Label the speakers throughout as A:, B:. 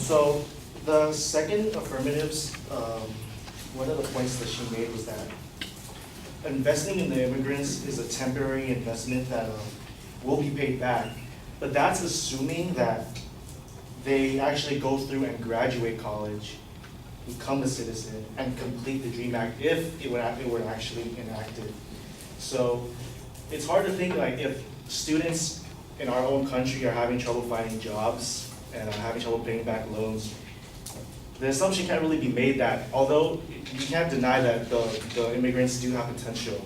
A: So the second affirmatives, one of the points that she made was that investing in the immigrants is a temporary investment that will be paid back. But that's assuming that they actually go through and graduate college, become a citizen, and complete the DREAM Act if it were actually enacted. So it's hard to think like if students in our own country are having trouble finding jobs and are having trouble paying back loans, the assumption can't really be made that although you can't deny that the immigrants do have potential,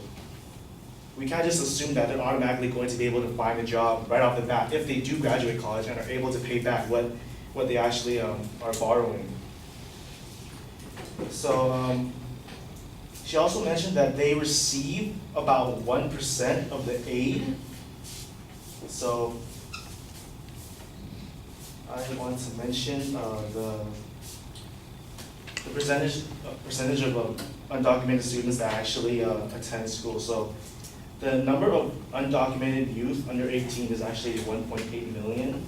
A: we can't just assume that they're automatically going to be able to find a job right off the bat if they do graduate college and are able to pay back what they actually are borrowing. So she also mentioned that they receive about 1% of the aid. So I want to mention the percentage of undocumented students that actually attend school. So the number of undocumented youth under 18 is actually 1.8 million.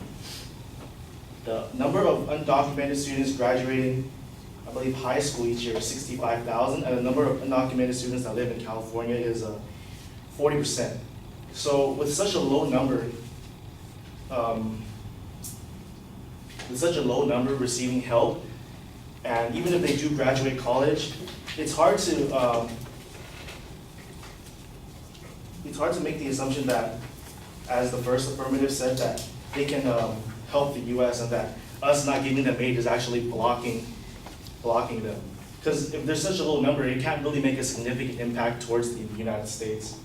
A: The number of undocumented students graduating, I believe, high school each year is 65,000, and the number of undocumented students that live in California is 40%. So with such a low number, receiving help, and even if they do graduate college, it's hard to make the assumption that, as the first affirmative said, that they can help the U.S. and that us not giving them aid is actually blocking them. Because if there's such a low number, it can't really make a significant impact towards the United States.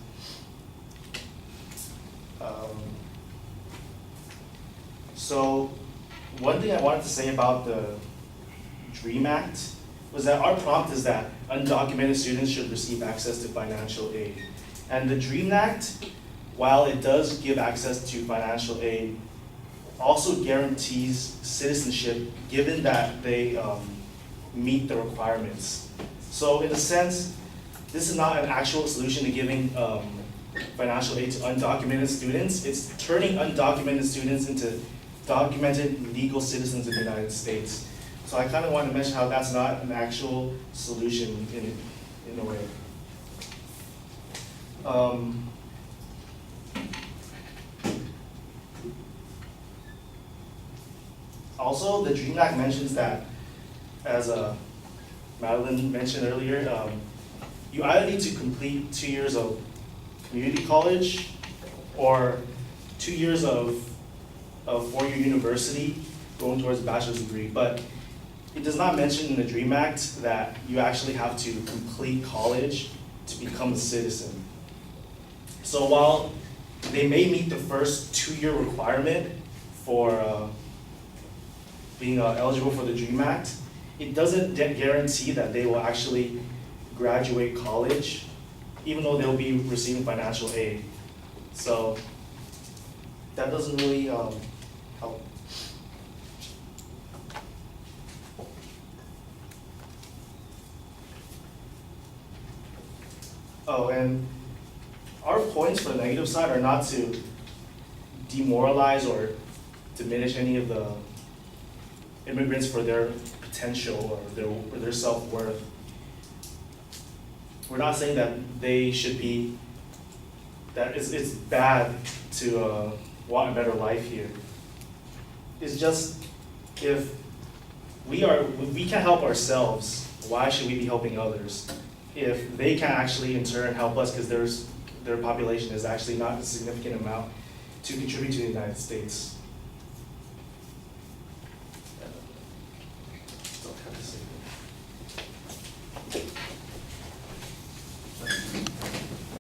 A: So one thing I wanted to say about the DREAM Act was that our prompt is that undocumented students should receive access to financial aid. And the DREAM Act, while it does give access to financial aid, also guarantees citizenship given that they meet the requirements. So in a sense, this is not an actual solution to giving financial aid to undocumented students. It's turning undocumented students into documented legal citizens of the United States. So I kind of want to mention how that's not an actual solution in a way. Also, the DREAM Act mentions that, as Madeline mentioned earlier, you either need to complete 2 years of community college or 2 years of four-year university going towards a bachelor's degree. But it does not mention in the DREAM Act that you actually have to complete college to become a citizen. So while they may meet the first 2-year requirement for being eligible for the DREAM Act, it doesn't guarantee that they will actually graduate college, even though they'll be receiving financial aid. So that doesn't really help. Oh, and our points for the negative side are not to demoralize or diminish any of the immigrants for their potential or their self-worth. We're not saying that they should be, that it's bad to want a better life here. It's just, if we can't help ourselves, why should we be helping others? If they can actually in turn help us because their population is actually not a significant amount to contribute to the United States.